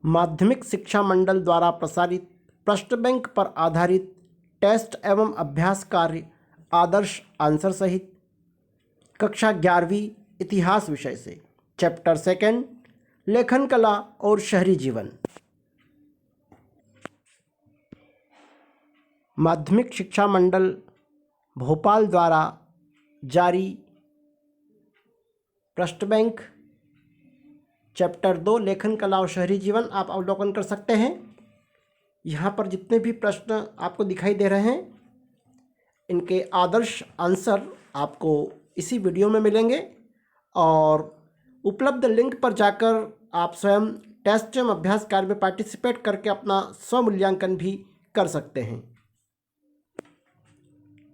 माध्यमिक शिक्षा मंडल द्वारा प्रसारित प्रश्न बैंक पर आधारित टेस्ट एवं अभ्यास कार्य आदर्श आंसर सहित कक्षा 11वीं इतिहास विषय से चैप्टर 2 लेखन कला और शहरी जीवन। माध्यमिक शिक्षा मंडल भोपाल द्वारा जारी प्रश्न बैंक चैप्टर 2 लेखन कला और शहरी जीवन आप अवलोकन कर सकते हैं। यहाँ पर जितने भी प्रश्न आपको दिखाई दे रहे हैं इनके आदर्श आंसर आपको इसी वीडियो में मिलेंगे और उपलब्ध लिंक पर जाकर आप स्वयं टेस्ट एवं अभ्यास कार्य में पार्टिसिपेट करके अपना स्वमूल्यांकन भी कर सकते हैं।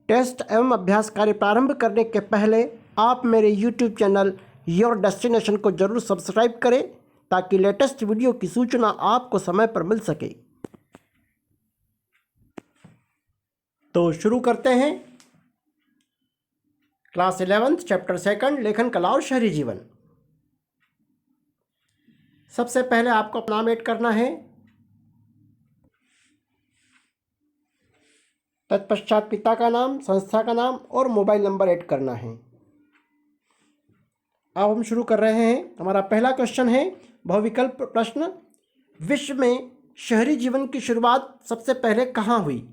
टेस्ट एवं अभ्यास कार्य प्रारंभ करने के पहले आप मेरे YouTube चैनल योर डेस्टिनेशन को जरूर सब्सक्राइब करें ताकि लेटेस्ट वीडियो की सूचना आपको समय पर मिल सके। तो शुरू करते हैं क्लास 11 चैप्टर 2 लेखन कला और शहरी जीवन। सबसे पहले आपको अपना नाम ऐड करना है, तत्पश्चात पिता का नाम, संस्था का नाम और मोबाइल नंबर ऐड करना है। अब हम शुरू कर रहे हैं। हमारा पहला क्वेश्चन है बहुविकल्प प्रश्न। विश्व में शहरी जीवन की शुरुआत सबसे पहले कहाँ हुई?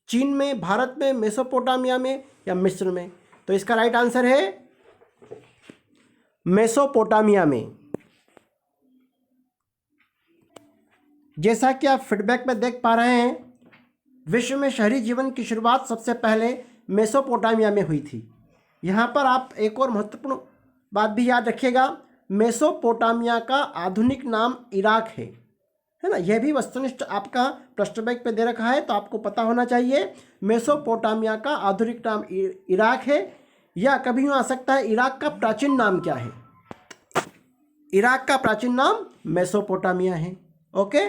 चीन में, भारत में, मेसोपोटामिया में या मिस्र में? तो इसका राइट आंसर है मेसोपोटामिया में। जैसा कि आप फीडबैक में देख पा रहे हैं, विश्व में शहरी जीवन की शुरुआत सबसे पहले मेसोपोटामिया में हुई थी। यहाँ पर आप एक और महत्वपूर्ण बात भी याद रखिएगा, मेसोपोटामिया का आधुनिक नाम इराक है ना। यह भी वस्तुनिष्ठ आपका प्रश्न बैंक पे दे रखा है तो आपको पता होना चाहिए मेसोपोटामिया का आधुनिक नाम इराक है। या कभी यूँ आ सकता है इराक का प्राचीन नाम क्या है? इराक का प्राचीन नाम मेसोपोटामिया है। ओके,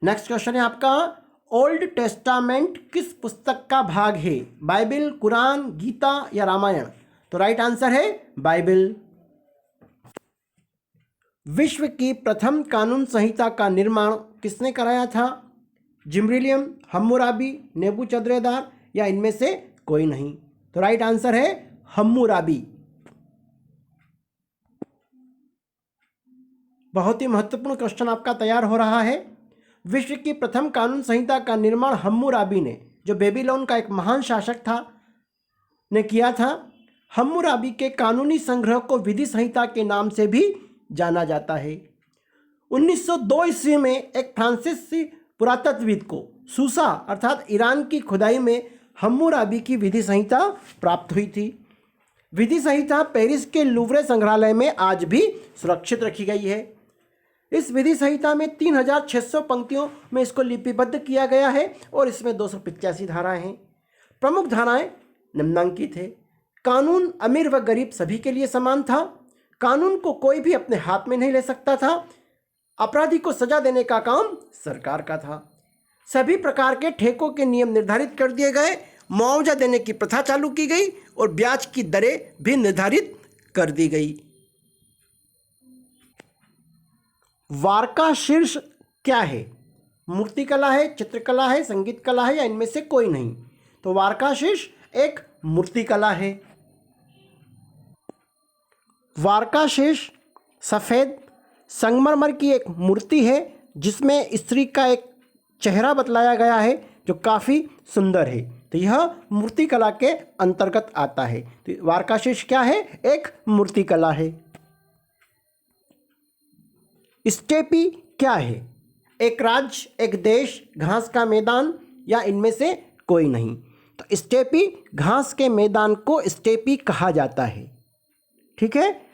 नेक्स्ट क्वेश्चन है आपका, ओल्ड टेस्टामेंट किस पुस्तक का भाग है? बाइबल, कुरान, गीता या रामायण? तो राइट आंसर है बाइबल। विश्व की प्रथम कानून संहिता का निर्माण किसने कराया था? जिब्रिलियम, हम्मुराबी, नेबूचद्रेदार या इनमें से कोई नहीं? तो राइट आंसर है हम्मुराबी। बहुत ही महत्वपूर्ण क्वेश्चन आपका तैयार हो रहा है। विश्व की प्रथम कानून संहिता का निर्माण हम्मुराबी ने, जो बेबीलोन का एक महान शासक था, ने किया था। हम्मुराबी के कानूनी संग्रह को विधि संहिता के नाम से भी जाना जाता है। 1902 ईस्वी में एक फ्रांसीसी पुरातत्वविद को सूसा अर्थात ईरान की खुदाई में हम्मुराबी की विधि संहिता प्राप्त हुई थी। विधि संहिता पेरिस के लूवरे संग्रहालय में आज भी सुरक्षित रखी गई है। इस विधि संहिता में 3600 पंक्तियों में इसको लिपिबद्ध किया गया है और इसमें 285 धाराएं हैं। प्रमुख धाराएं निम्नांकित है। कानून अमीर व गरीब सभी के लिए समान था। कानून को कोई भी अपने हाथ में नहीं ले सकता था। अपराधी को सजा देने का काम सरकार का था। सभी प्रकार के ठेकों के नियम निर्धारित कर दिए गए। मुआवजा देने की प्रथा चालू की गई और ब्याज की दरें भी निर्धारित कर दी गई। वारका शीर्ष क्या है? मूर्तिकला है, चित्रकला है, संगीत कला है या इनमें से कोई नहीं? तो वारका शीर्ष एक मूर्तिकला है। वारका शीर्ष सफ़ेद संगमरमर की एक मूर्ति है जिसमें स्त्री का एक चेहरा बतलाया गया है जो काफ़ी सुंदर है। तो यह मूर्तिकला के अंतर्गत आता है। तो वारका शीर्ष क्या है? एक मूर्तिकला है। स्टेपी क्या है? एक राज्य, एक देश, घास का मैदान या इनमें से कोई नहीं? तो स्टेपी घास के मैदान को स्टेपी कहा जाता है। ठीक है,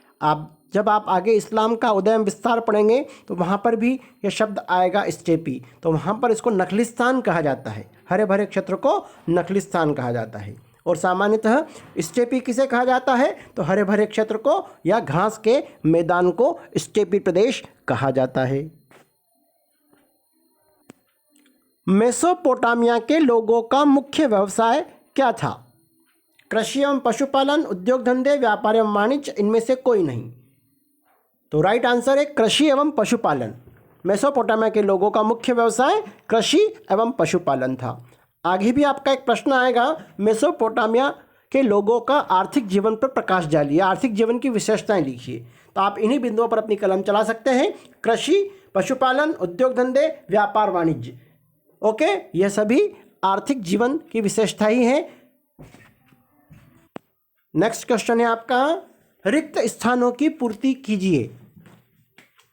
जब आप आगे इस्लाम का उदय विस्तार पढ़ेंगे तो वहाँ पर भी यह शब्द आएगा स्टेपी। तो वहाँ पर इसको नखलिस्तान कहा जाता है। हरे भरे क्षेत्र को नखलिस्तान कहा जाता है। और सामान्यतः स्टेपी किसे कहा जाता है? तो हरे भरे क्षेत्र को या घास के मैदान को स्टेपी प्रदेश कहा जाता है। मेसोपोटामिया के लोगों का मुख्य व्यवसाय क्या था? कृषि एवं पशुपालन, उद्योग धंधे, व्यापार एवं वाणिज्य, इनमें से कोई नहीं? तो राइट आंसर है कृषि एवं पशुपालन। मेसोपोटामिया के लोगों का मुख्य व्यवसाय कृषि एवं पशुपालन था। आगे भी आपका एक प्रश्न आएगा, मेसोपोटामिया के लोगों का आर्थिक जीवन पर प्रकाश डालिए, आर्थिक जीवन की विशेषताएं लिखिए। तो आप इन्हीं बिंदुओं पर अपनी कलम चला सकते हैं, कृषि, पशुपालन, उद्योग धंधे, व्यापार वाणिज्य। ओके, यह सभी आर्थिक जीवन की विशेषता ही है। नेक्स्ट क्वेश्चन है आपका, रिक्त स्थानों की पूर्ति कीजिए।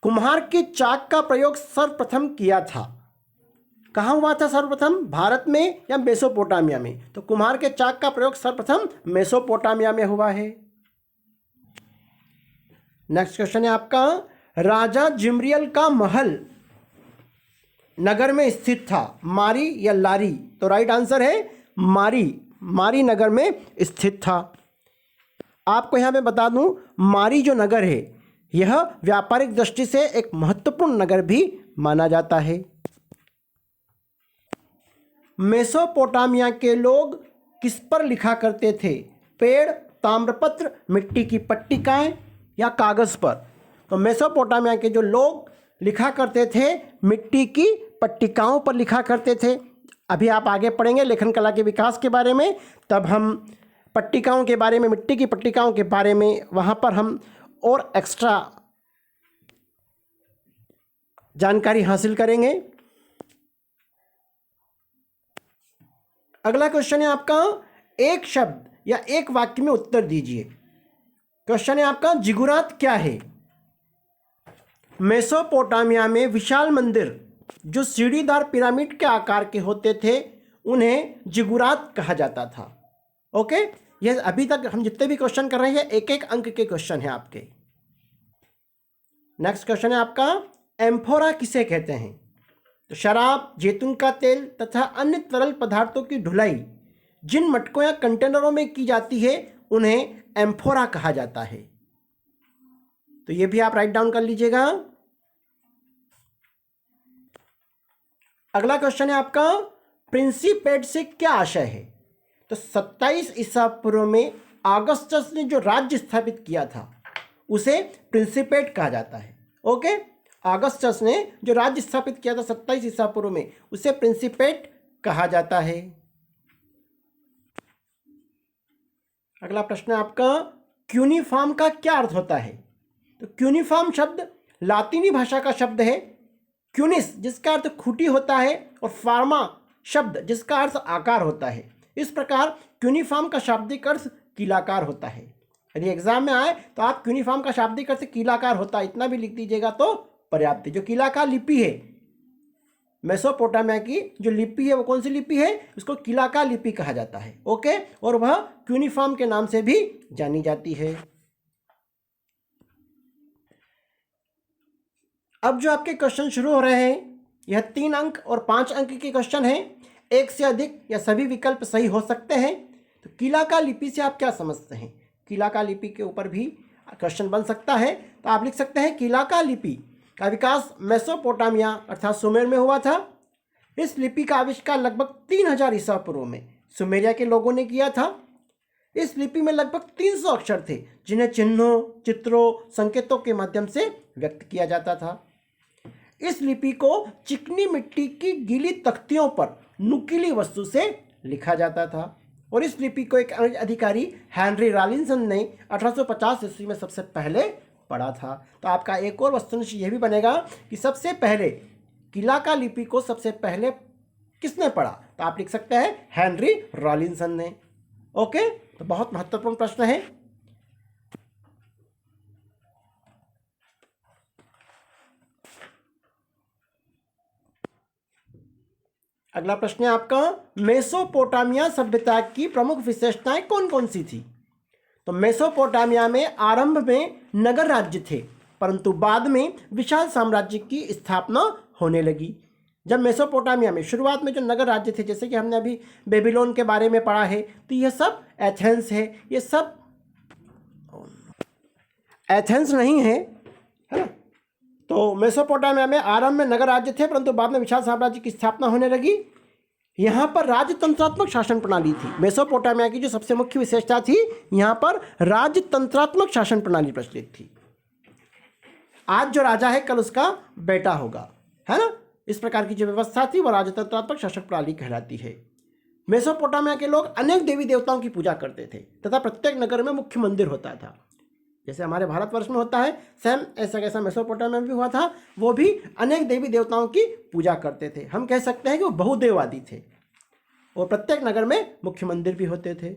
कुम्हार के चाक का प्रयोग सर्वप्रथम किया था, कहाँ हुआ था सर्वप्रथम, भारत में या मेसोपोटामिया में? तो कुम्हार के चाक का प्रयोग सर्वप्रथम मेसोपोटामिया में हुआ है। नेक्स्ट क्वेश्चन है आपका, राजा जिम्रियल का महल नगर में स्थित था, मारी या लारी? तो राइट आंसर है मारी, मारी नगर में स्थित था। आपको यहाँ पे बता दूं, मारी जो नगर है यह व्यापारिक दृष्टि से एक महत्वपूर्ण नगर भी माना जाता है। मेसोपोटामिया के लोग किस पर लिखा करते थे, पेड़, ताम्रपत्र, मिट्टी की पट्टिकाएं या कागज़ पर? तो मेसोपोटामिया के जो लोग लिखा करते थे मिट्टी की पट्टिकाओं पर लिखा करते थे। अभी आप आगे पढ़ेंगे लेखन कला के विकास के बारे में, तब हम पट्टिकाओं के बारे में, मिट्टी की पट्टिकाओं के बारे में वहाँ पर हम और एक्स्ट्रा जानकारी हासिल करेंगे। अगला क्वेश्चन है आपका, एक शब्द या एक वाक्य में उत्तर दीजिए। क्वेश्चन है आपका, जिगुरात क्या है? मेसोपोटामिया में विशाल मंदिर जो सीढ़ीदार पिरामिड के आकार के होते थे उन्हें जिगुरात कहा जाता था। ओके, यह अभी तक हम जितने भी क्वेश्चन कर रहे हैं एक एक अंक के क्वेश्चन हैं आपके। नेक्स्ट क्वेश्चन है आपका, एम्फोरा किसे कहते हैं? तो शराब, जैतून का तेल तथा अन्य तरल पदार्थों की ढुलाई जिन मटकों या कंटेनरों में की जाती है उन्हें एम्फोरा कहा जाता है। तो ये भी आप राइट डाउन कर लीजिएगा। अगला क्वेश्चन है आपका, प्रिंसिपेट से क्या आशय है? तो 27 ईसा पूर्व में ऑगस्टस ने जो राज्य स्थापित किया था उसे प्रिंसिपेट कहा जाता है। ओके, ऑगस्टस ने जो राज्य स्थापित किया था 27 ईसा पूर्व में उसे प्रिंसिपेट कहा जाता है। अगला प्रश्न है आपका, क्यूनिफॉर्म का क्या अर्थ होता है? तो क्यूनिफॉर्म शब्द लातीनी भाषा का शब्द है। क्यूनिस जिसका अर्थ खूंटी होता है और फार्मा शब्द जिसका अर्थ आकार होता है। इस प्रकार क्यूनिफॉर्म का शाब्दिक अर्थ कीलाकार होता है। यदि एग्जाम में आए तो आप क्यूनिफॉर्म का शाब्दिक अर्थ कीलाकार होता है इतना भी लिख दीजिएगा तो पर्याप्त है। जो कीलाकार लिपि है, मेसोपोटामिया की जो लिपि है वो कौन सी लिपि है? उसको कीलाकार लिपि कहा जाता है। ओके, और वह क्यूनिफॉर्म के नाम से भी जानी जाती है। अब जो आपके क्वेश्चन शुरू हो रहे हैं यह 3 अंक और 5 अंक के क्वेश्चन हैं। एक से अधिक या सभी विकल्प सही हो सकते हैं। तो कीलाकार लिपि से आप क्या समझते हैं? कीलाकार लिपि के ऊपर भी क्वेश्चन बन सकता है। तो आप लिख सकते हैं, कीलाकार लिपि का विकास मेसोपोटामिया अर्थात सुमेर में हुआ था। इस लिपि का आविष्कार लगभग 3000 ईसा पूर्व में सुमेरिया के लोगों ने किया था। इस लिपि में लगभग 300 अक्षर थे जिन्हें चिन्हों, चित्रों, संकेतों के माध्यम से व्यक्त किया जाता था। इस लिपि को चिकनी मिट्टी की गीली तख्तियों पर नुकीली वस्तु से लिखा जाता था और इस लिपि को एक अधिकारी हेनरी रॉलिंसन ने 1850 ईस्वी में सबसे पहले पढ़ा था। तो आपका एक और वस्तुनिष्ठ यह भी बनेगा कि सबसे पहले कीलाकार लिपि को सबसे पहले किसने पढ़ा? तो आप लिख सकते हैं हेनरी रॉलिंसन ने। ओके, तो बहुत महत्वपूर्ण प्रश्न है। अगला प्रश्न है आपका, मेसोपोटामिया सभ्यता की प्रमुख विशेषताएं कौन कौन सी थी? तो मेसोपोटामिया में आरंभ में नगर राज्य थे परंतु बाद में विशाल साम्राज्य की स्थापना होने लगी। जब मेसोपोटामिया में शुरुआत में जो नगर राज्य थे, जैसे कि हमने अभी बेबीलोन के बारे में पढ़ा है, तो यह सब एथेंस है, ये सब एथेंस नहीं है ना। तो मेसोपोटामिया में आरंभ में नगर राज्य थे परंतु बाद में विशाल साम्राज्य की स्थापना होने लगी। यहाँ पर राजतंत्रात्मक शासन प्रणाली थी। मेसोपोटामिया की जो सबसे मुख्य विशेषता थी, यहाँ पर राजतंत्रात्मक शासन प्रणाली प्रचलित थी। आज जो राजा है कल उसका बेटा होगा, है ना। इस प्रकार की जो व्यवस्था थी वो राजतंत्रात्मक शासक प्रणाली कहलाती है। मेसोपोटामिया के लोग अनेक देवी देवताओं की पूजा करते थे तथा प्रत्येक नगर में मुख्य मंदिर होता था। जैसे हमारे भारतवर्ष में होता है, सेम ऐसा कैसा मेसोपोटामिया में भी हुआ था। वो भी अनेक देवी देवताओं की पूजा करते थे। हम कह सकते हैं कि वो बहुदेववादी थे और प्रत्येक नगर में मुख्य मंदिर भी होते थे।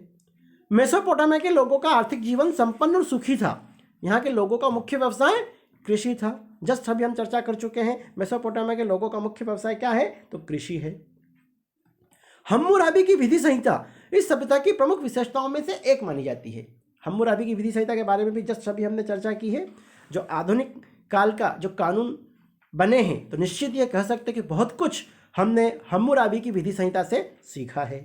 मेसोपोटामिया के लोगों का आर्थिक जीवन संपन्न और सुखी था। यहाँ के लोगों का मुख्य व्यवसाय कृषि था। जस्ट अभी हम चर्चा कर चुके हैं, मेसोपोटामिया के लोगों का मुख्य व्यवसाय क्या है, तो कृषि है। हम्मुराबी की विधि संहिता इस सभ्यता की प्रमुख विशेषताओं में से एक मानी जाती है। हम्मुराबी की विधि संहिता के बारे में भी जस्ट अभी हमने चर्चा की है। जो आधुनिक काल का जो कानून बने हैं, तो निश्चित ये कह सकते हैं कि बहुत कुछ हमने हम्मुराबी की विधि संहिता से सीखा है।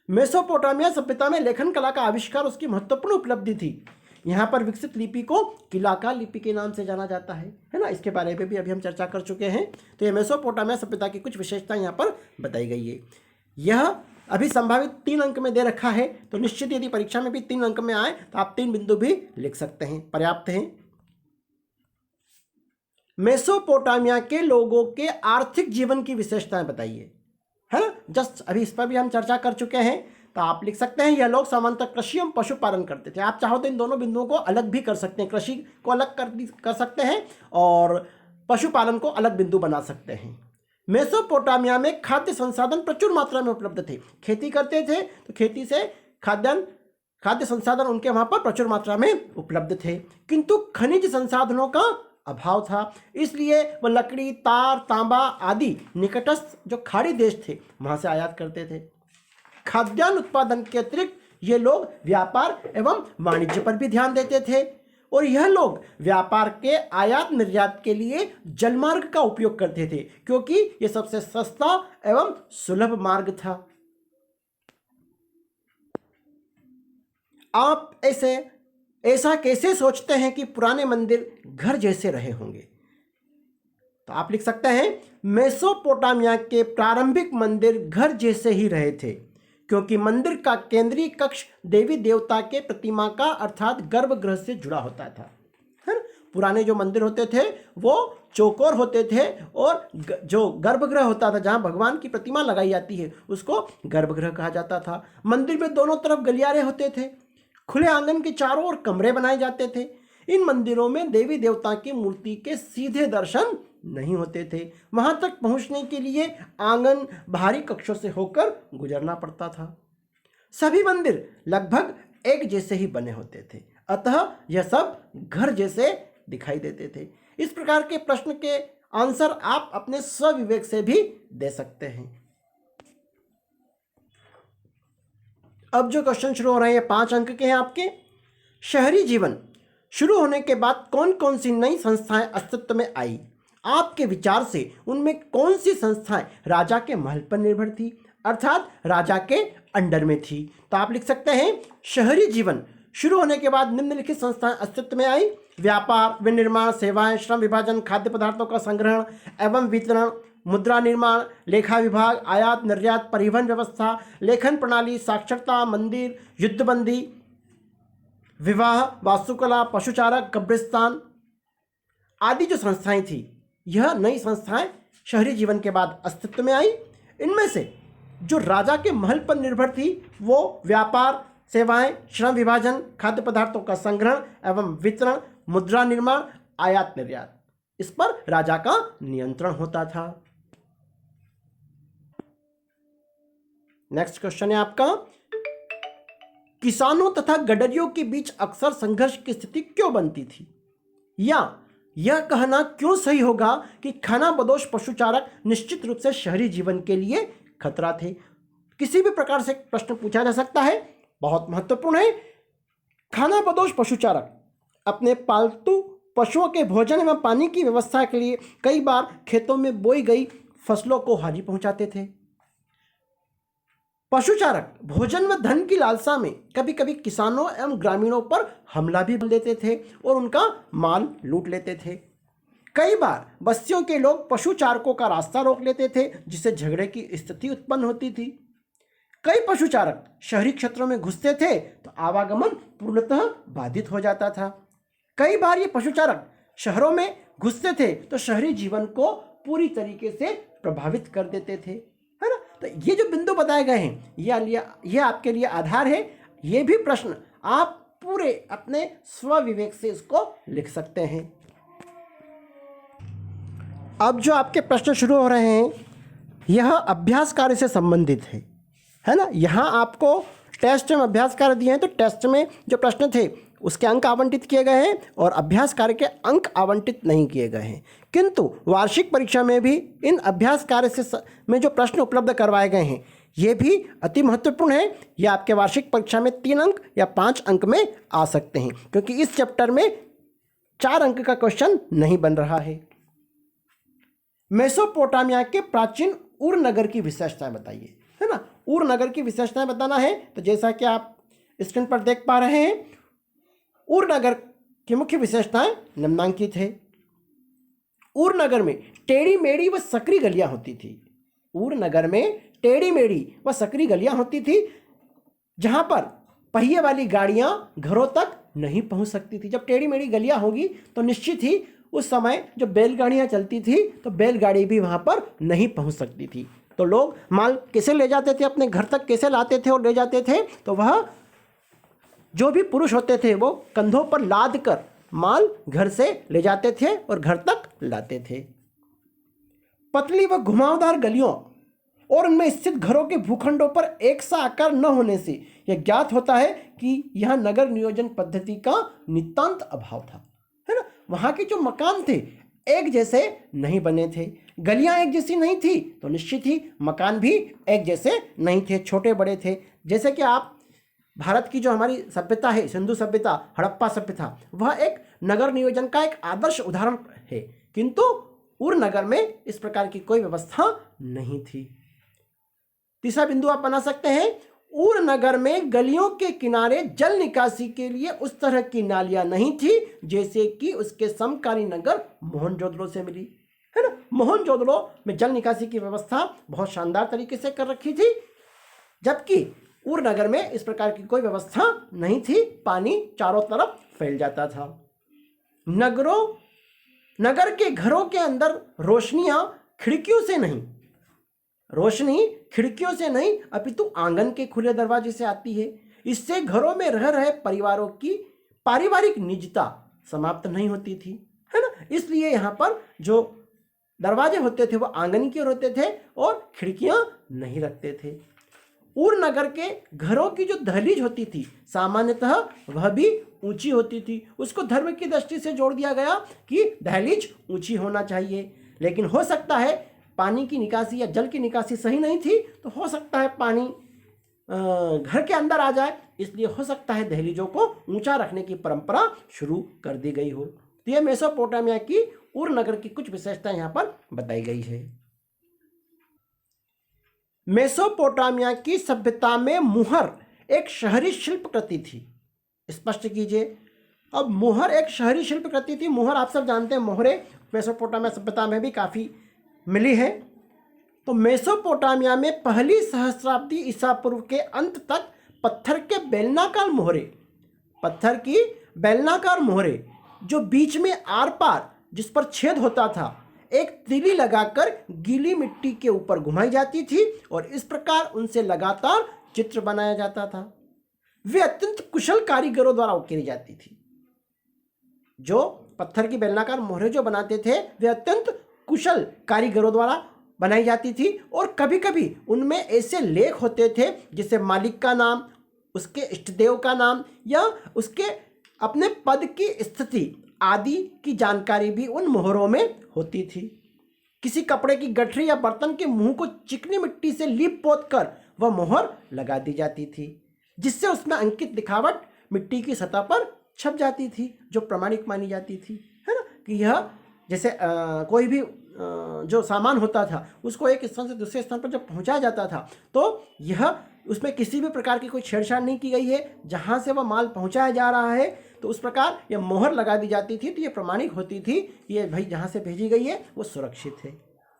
मेसोपोटामिया सभ्यता में लेखन कला का आविष्कार उसकी महत्वपूर्ण उपलब्धि थी। यहाँ पर विकसित लिपि को किलाका लिपि के नाम से जाना जाता है ना। इसके बारे में भी अभी हम चर्चा कर चुके हैं। तो ये मेसोपोटामिया सभ्यता की कुछ विशेषताएं यहाँ पर बताई गई है। यह अभी संभावित 3 अंक में दे रखा है, तो निश्चित यदि परीक्षा में भी 3 अंक में आए तो आप 3 बिंदु भी लिख सकते हैं, पर्याप्त हैं। मेसोपोटामिया के लोगों के आर्थिक जीवन की विशेषताएं बताइए, है ना। जस्ट अभी इस पर भी हम चर्चा कर चुके हैं, तो आप लिख सकते हैं यह लोग सामान्यतः कृषि एवं पशुपालन करते थे। आप चाहो तो इन दोनों बिंदुओं को अलग भी कर सकते हैं, कृषि को अलग कर सकते हैं और पशुपालन को अलग बिंदु बना सकते हैं। मेसोपोटामिया में खाद्य संसाधन प्रचुर मात्रा में उपलब्ध थे। खेती करते थे तो खेती से खाद्य संसाधन उनके वहां पर प्रचुर मात्रा में उपलब्ध थे, किंतु खनिज संसाधनों का अभाव था। इसलिए वह लकड़ी, तार, तांबा आदि निकटस्थ जो खाड़ी देश थे वहां से आयात करते थे। खाद्यान्न उत्पादन के अतिरिक्त ये लोग व्यापार एवं वाणिज्य पर भी ध्यान देते थे और यह लोग व्यापार के आयात निर्यात के लिए जलमार्ग का उपयोग करते थे, क्योंकि यह सबसे सस्ता एवं सुलभ मार्ग था। आप ऐसा कैसे सोचते हैं कि पुराने मंदिर घर जैसे रहे होंगे? तो आप लिख सकते हैं मेसोपोटामिया के प्रारंभिक मंदिर घर जैसे ही रहे थे, क्योंकि मंदिर का केंद्रीय कक्ष देवी देवता के प्रतिमा का अर्थात गर्भगृह से जुड़ा होता था। पुराने जो मंदिर होते थे वो चौकोर होते थे और जो गर्भगृह होता था जहाँ भगवान की प्रतिमा लगाई जाती है उसको गर्भगृह कहा जाता था। मंदिर में दोनों तरफ गलियारे होते थे। खुले आंगन के चारों ओर कमरे बनाए जाते थे। इन मंदिरों में देवी देवता की मूर्ति के सीधे दर्शन नहीं होते थे। वहां तक पहुंचने के लिए आंगन बाहरी कक्षों से होकर गुजरना पड़ता था। सभी मंदिर लगभग एक जैसे ही बने होते थे, अतः यह सब घर जैसे दिखाई देते थे। इस प्रकार के प्रश्न के आंसर आप अपने स्वविवेक से भी दे सकते हैं। अब जो क्वेश्चन शुरू हो रहे हैं 5 अंक के हैं आपके। शहरी जीवन शुरू होने के बाद कौन कौन सी नई संस्थाएं अस्तित्व में आई? आपके विचार से उनमें कौन सी संस्थाएं राजा के महल पर निर्भर थी, अर्थात राजा के अंडर में थी? तो आप लिख सकते हैं शहरी जीवन शुरू होने के बाद निम्नलिखित संस्थाएं अस्तित्व में आई: व्यापार, विनिर्माण, सेवाएं, श्रम विभाजन, खाद्य पदार्थों का संग्रहण एवं वितरण, मुद्रा निर्माण, लेखा विभाग, आयात निर्यात, परिवहन व्यवस्था, लेखन प्रणाली, साक्षरता, मंदिर, युद्धबंदी, विवाह, वास्तुकला, पशुचारक, कब्रिस्तान आदि जो संस्थाएं थी, यह नई संस्थाएं शहरी जीवन के बाद अस्तित्व में आई। इनमें से जो राजा के महल पर निर्भर थी वो व्यापार, सेवाएं, श्रम विभाजन, खाद्य पदार्थों का संग्रहण एवं वितरण, मुद्रा निर्माण, आयात निर्यात, इस पर राजा का नियंत्रण होता था। नेक्स्ट क्वेश्चन है आपका, किसानों तथा गडरियों के बीच अक्सर संघर्ष की स्थिति क्यों बनती थी? या यह कहना क्यों सही होगा कि खानाबदोश पशुचारक निश्चित रूप से शहरी जीवन के लिए खतरा थे? किसी भी प्रकार से प्रश्न पूछा जा सकता है, बहुत महत्वपूर्ण है। खानाबदोश पशुचारक अपने पालतू पशुओं के भोजन एवं पानी की व्यवस्था के लिए कई बार खेतों में बोई गई फसलों को हानि पहुंचाते थे। पशुचारक भोजन व धन की लालसा में कभी कभी किसानों एवं ग्रामीणों पर हमला भी कर देते थे और उनका माल लूट लेते थे। कई बार बस्तियों के लोग पशुचारकों का रास्ता रोक लेते थे, जिससे झगड़े की स्थिति उत्पन्न होती थी। कई पशुचारक शहरी क्षेत्रों में घुसते थे तो आवागमन पूर्णतः बाधित हो जाता था। कई बार ये पशुचारक शहरों में घुसते थे तो शहरी जीवन को पूरी तरीके से प्रभावित कर देते थे, है ना। तो ये जो बिंदु बताए गए हैं ये आपके लिए आधार है। ये भी प्रश्न आप पूरे अपने स्व विवेक से इसको लिख सकते हैं। अब जो आपके प्रश्न शुरू हो रहे हैं यह अभ्यास कार्य से संबंधित है ना। यहाँ आपको टेस्ट में अभ्यास कार्य दिए हैं तो टेस्ट में जो प्रश्न थे उसके अंक आवंटित किए गए हैं और अभ्यास कार्य के अंक आवंटित नहीं किए गए हैं। किंतु वार्षिक परीक्षा में भी इन अभ्यास कार्य से में जो प्रश्न उपलब्ध करवाए गए हैं ये भी अति महत्वपूर्ण है। ये आपके वार्षिक परीक्षा में 3 अंक या 5 अंक में आ सकते हैं, क्योंकि इस चैप्टर में 4 अंक का क्वेश्चन नहीं बन रहा है। मेसोपोटामिया के प्राचीन उर नगर की विशेषताएं बताइए, है ना। उर नगर की विशेषताएं बताना है तो जैसा कि आप स्क्रीन पर देख पा रहे हैं उर नगर की मुख्य विशेषताएं निम्नांकित है। उर नगर में टेढ़ी मेढ़ी व सकरी गलियां होती थी। उर नगर में टेढ़ी मेढ़ी व सकरी गलियां होती थी जहां पर पहिए वाली गाड़ियां घरों तक नहीं पहुंच सकती थी। जब टेढ़ी मेढ़ी गलियां होगी तो निश्चित ही उस समय जो बैलगाड़ियां चलती थी तो बैलगाड़ी भी वहां पर नहीं पहुंच सकती थी। तो लोग माल कैसे ले जाते थे, अपने घर तक कैसे लाते थे और ले जाते थे, तो वह जो भी पुरुष होते थे वो कंधों पर लाद कर माल घर से ले जाते थे और घर तक लाते थे। पतली व घुमावदार गलियों और उनमें स्थित घरों के भूखंडों पर एक सा आकार न होने से यह ज्ञात होता है कि यह नगर नियोजन पद्धति का नितांत अभाव था, है ना। वहाँ के जो मकान थे एक जैसे नहीं बने थे, गलियां एक जैसी नहीं थी तो निश्चित ही मकान भी एक जैसे नहीं थे, छोटे बड़े थे। जैसे कि आप भारत की जो हमारी सभ्यता है, सिंधु सभ्यता, हड़प्पा सभ्यता, वह एक नगर नियोजन का एक आदर्श उदाहरण है, किंतु उर नगर में इस प्रकार की कोई व्यवस्था नहीं थी। तीसरा बिंदु आप बना सकते हैं, उर नगर में गलियों के किनारे जल निकासी के लिए उस तरह की नालियां नहीं थी जैसे कि उसके समकालीन नगर मोहनजोदड़ो से मिली, है ना। मोहनजोदड़ो में जल निकासी की व्यवस्था बहुत शानदार तरीके से कर रखी थी, जबकि उर नगर में इस प्रकार की कोई व्यवस्था नहीं थी, पानी चारों तरफ फैल जाता था। नगर के घरों के अंदर रोशनी खिड़कियों से नहीं अपितु आंगन के खुले दरवाजे से आती है। इससे घरों में रह रहे परिवारों की पारिवारिक निजता समाप्त नहीं होती थी, है ना। इसलिए यहाँ पर जो दरवाजे होते थे वो आंगन की ओर होते थे और खिड़कियां नहीं रखते थे। उर नगर के घरों की जो दहलीज होती थी सामान्यतः वह भी ऊंची होती थी। उसको धर्म की दृष्टि से जोड़ दिया गया कि दहलीज ऊंची होना चाहिए, लेकिन हो सकता है पानी की निकासी या जल की निकासी सही नहीं थी तो हो सकता है पानी घर के अंदर आ जाए, इसलिए हो सकता है दहलीजों को ऊंचा रखने की परंपरा शुरू कर दी गई हो। तो यह मेसोपोटामिया की उर नगर की कुछ विशेषताएं यहाँ पर बताई गई है। मेसोपोटामिया की सभ्यता में मुहर एक शहरी शिल्प कृति थी। स्पष्ट कीजिए, अब मुहर एक शहरी शिल्प कृति थी। मुहर आप सब जानते हैं, मोहरे मेसोपोटामिया सभ्यता में भी काफ़ी मिली है। तो मेसोपोटामिया में पहली सहस्राब्दी ईसा पूर्व के अंत तक पत्थर की बेलनाकार मोहरे जो बीच में आर पार जिस पर छेद होता था एक तीली लगाकर गीली मिट्टी के ऊपर घुमाई जाती थी और इस प्रकार उनसे लगातार चित्र बनाया जाता था। वे अत्यंत कुशल कारीगरों द्वारा उकेरी जाती थी। जो पत्थर की बेलनाकार मोहरे जो बनाते थे वे अत्यंत कुशल कारीगरों द्वारा बनाई जाती थी और कभी कभी उनमें ऐसे लेख होते थे जिसे मालिक का नाम, उसके इष्टदेव का नाम या उसके अपने पद की स्थिति आदि की जानकारी भी उन मोहरों में होती थी। किसी कपड़े की गठरी या बर्तन के मुंह को चिकनी मिट्टी से लीप पोत कर वह मोहर लगा दी जाती थी, जिससे उसमें अंकित दिखावट मिट्टी की सतह पर छप जाती थी, जो प्रमाणिक मानी जाती थी, है ना। कि यह जैसे कोई भी जो सामान होता था उसको एक स्थान से दूसरे स्थान पर जब पहुंचाया जाता था तो यह उसमें किसी भी प्रकार की कोई छेड़छाड़ नहीं की गई है। जहां से वह माल पहुंचाया जा रहा है तो उस प्रकार यह मोहर लगा दी जाती थी, तो ये प्रमाणिक होती थी ये भाई जहां से भेजी गई है वो सुरक्षित है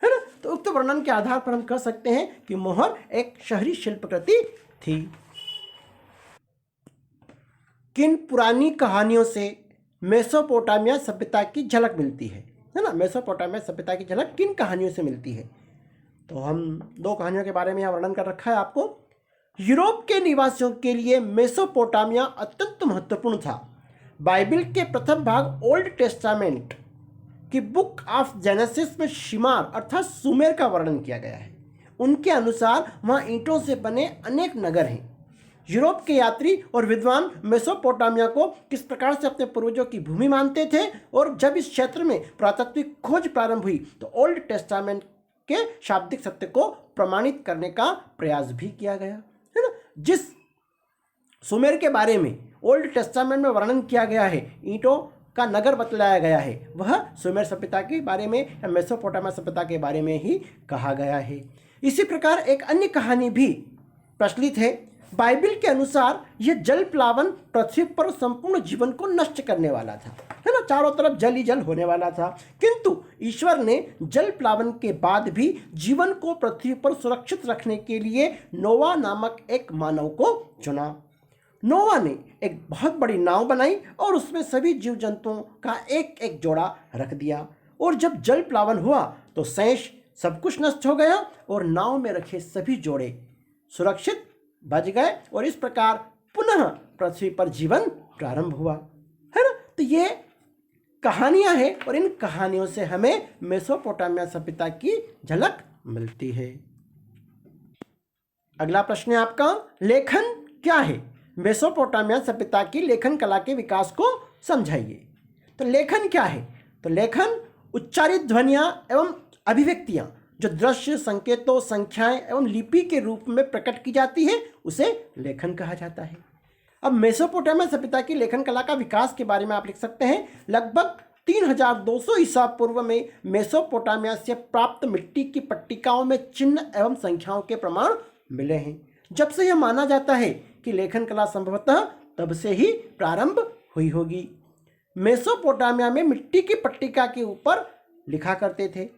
ना। तो उक्त वर्णन के आधार पर हम कह सकते हैं कि मोहर एक शहरी शिल्पकृति थी। किन पुरानी कहानियों से मेसोपोटामिया सभ्यता की झलक मिलती है ना। मेसोपोटामिया सभ्यता की झलक किन कहानियों से मिलती है? तो हम दो कहानियों के बारे में यहाँ वर्णन कर रखा है आपको। यूरोप के निवासियों के लिए मेसोपोटामिया अत्यंत महत्वपूर्ण था। बाइबल के प्रथम भाग ओल्ड टेस्टामेंट की बुक ऑफ जेनेसिस में शिमार अर्थात सुमेर का वर्णन किया गया है। उनके अनुसार वहाँ ईंटों से बने अनेक नगर हैं। यूरोप के यात्री और विद्वान मेसोपोटामिया को किस प्रकार से अपने पूर्वजों की भूमि मानते थे, और जब इस क्षेत्र में पुरातात्विक खोज प्रारंभ हुई तो ओल्ड टेस्टामेंट के शाब्दिक सत्य को प्रमाणित करने का प्रयास भी किया गया है ना। जिस सुमेर के बारे में ओल्ड टेस्टामेंट में वर्णन किया गया है, ईंटों का नगर बतलाया गया है, वह सुमेर सभ्यता के बारे में या मेसोपोटामिया सभ्यता के बारे में ही कहा गया है। इसी प्रकार एक अन्य कहानी भी प्रचलित है। बाइबल के अनुसार यह जल प्लावन पृथ्वी पर संपूर्ण जीवन को नष्ट करने वाला था, है ना। चारों तरफ जल ही जल होने वाला था, किंतु ईश्वर ने जल प्लावन के बाद भी जीवन को पृथ्वी पर सुरक्षित रखने के लिए नोवा नामक एक मानव को चुना। नोवा ने एक बहुत बड़ी नाव बनाई और उसमें सभी जीव जंतुओं का एक एक जोड़ा रख दिया, और जब जल प्लावन हुआ तो शेष सब कुछ नष्ट हो गया और नाव में रखे सभी जोड़े सुरक्षित बच गए, और इस प्रकार पुनः पृथ्वी पर जीवन प्रारंभ हुआ, है ना। तो ये कहानियां हैं और इन कहानियों से हमें मेसोपोटामिया सभ्यता की झलक मिलती है। अगला प्रश्न है आपका, लेखन क्या है? मेसोपोटामिया सभ्यता की लेखन कला के विकास को समझाइए। तो लेखन क्या है? तो लेखन उच्चारित ध्वनियां एवं अभिव्यक्तियां जो दृश्य, संकेतों, संख्याएं एवं लिपि के रूप में प्रकट की जाती है, उसे लेखन कहा जाता है। अब मेसोपोटामिया सभ्यता की लेखन कला का विकास के बारे में आप लिख सकते हैं, लगभग 3200 ईसा पूर्व में मेसोपोटामिया से प्राप्त मिट्टी की पट्टिकाओं में चिन्ह एवं संख्याओं के प्रमाण मिले हैं। जब से यह माना जाता है कि लेखन कला संभवतः तब से ही प्रारंभ हुई होगी। मेसोपोटामिया में मिट्टी की पट्टिका के ऊपर लिखा करते थे।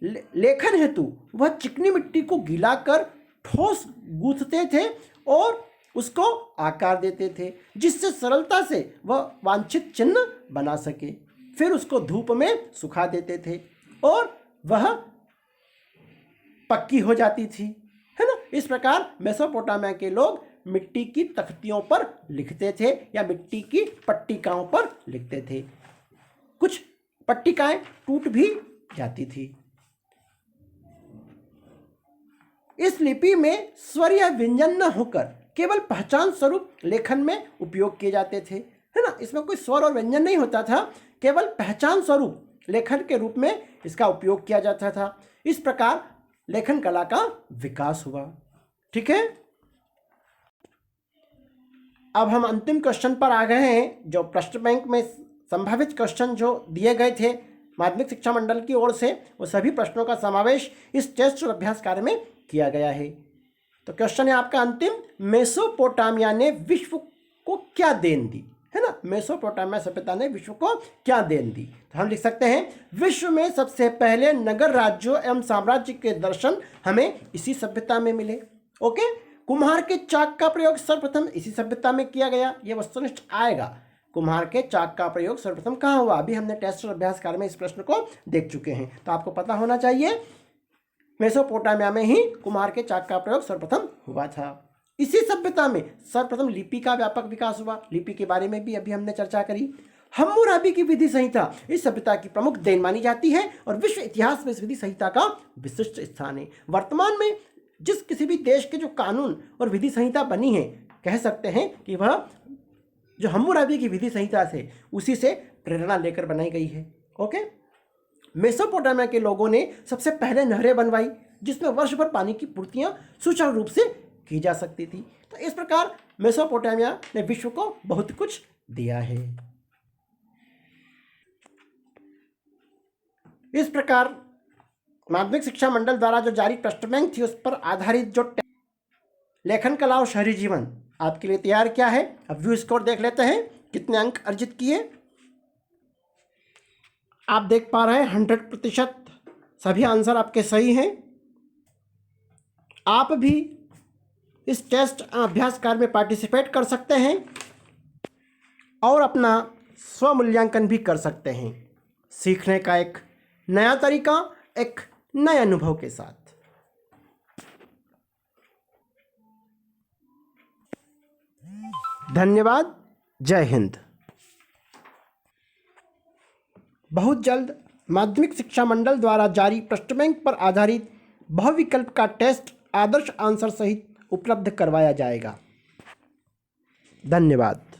लेखन हेतु वह चिकनी मिट्टी को गीला कर ठोस गूंथते थे और उसको आकार देते थे, जिससे सरलता से वह वांछित चिन्ह बना सके। फिर उसको धूप में सुखा देते थे और वह पक्की हो जाती थी, है ना। इस प्रकार मेसोपोटामिया के लोग मिट्टी की तख्तियों पर लिखते थे या मिट्टी की पट्टिकाओं पर लिखते थे। कुछ पट्टिकाएं टूट भी जाती थी। इस लिपि में स्वर या व्यंजन न होकर केवल पहचान स्वरूप लेखन में उपयोग किए जाते थे, है ना। इसमें कोई स्वर और व्यंजन नहीं होता था, केवल पहचान स्वरूप लेखन के रूप में इसका उपयोग किया जाता था। इस प्रकार लेखन कला का विकास हुआ। ठीक है, अब हम अंतिम क्वेश्चन पर आ गए हैं। जो प्रश्न बैंक में संभावित क्वेश्चन जो दिए गए थे माध्यमिक शिक्षा मंडल की ओर से, वो सभी प्रश्नों का समावेश इस टेस्ट और अभ्यास कार्य में किया गया है। तो क्वेश्चन है आपका अंतिम, मेसोपोटामिया ने विश्व को क्या देन दी, है ना। मेसोपोटामिया सभ्यता ने विश्व को क्या देन दी? तो हम लिख सकते हैं, विश्व में सबसे पहले नगर राज्यों एवं साम्राज्य के दर्शन हमें इसी सभ्यता में मिले। ओके, कुम्हार के चाक का प्रयोग सर्वप्रथम इसी सभ्यता में किया गया, यह वस्तुनिष्ठ आएगा। कुम्हार के चाक का प्रयोग सर्वप्रथम कहाँ हुआ? अभी हमने टेस्ट और अभ्यास कार्य में इस प्रश्न को देख चुके हैं, तो आपको पता होना चाहिए मेसोपोटामिया में ही कुम्हार के चाक का प्रयोग सर्वप्रथम हुआ था। इसी सभ्यता में सर्वप्रथम लिपि का व्यापक विकास हुआ। लिपि के बारे में भी अभी हमने चर्चा करी। हम्मुराबी की विधि संहिता इस सभ्यता की प्रमुख देन मानी जाती है और विश्व इतिहास में इस विधि संहिता का विशिष्ट स्थान है। वर्तमान में जिस किसी भी देश के जो कानून और विधि संहिता बनी है, कह सकते हैं कि वह जो हम्मुराबी की विधि संहिता से उसी से प्रेरणा लेकर बनाई गई है। ओके, मेसोपोटामिया के लोगों ने सबसे पहले नहरें बनवाई जिसमें वर्ष भर पानी की पूर्तियां सुचारू रूप से की जा सकती थी। तो इस प्रकार मेसोपोटामिया ने विश्व को बहुत कुछ दिया है। इस प्रकार माध्यमिक शिक्षा मंडल द्वारा जो जारी प्रश्न बैंक थी उस पर आधारित जो लेखन कला और शहरी जीवन आपके लिए तैयार किया है। अब व्यू स्कोर देख लेते हैं, कितने अंक अर्जित किए। आप देख पा रहे हैं 100% सभी आंसर आपके सही हैं। आप भी इस टेस्ट अभ्यास कार्य में पार्टिसिपेट कर सकते हैं और अपना स्वमूल्यांकन भी कर सकते हैं, सीखने का एक नया तरीका, एक नए अनुभव के साथ। धन्यवाद। जय हिंद। बहुत जल्द माध्यमिक शिक्षा मंडल द्वारा जारी प्रश्न बैंक पर आधारित बहुविकल्प का टेस्ट आदर्श आंसर सहित उपलब्ध करवाया जाएगा। धन्यवाद।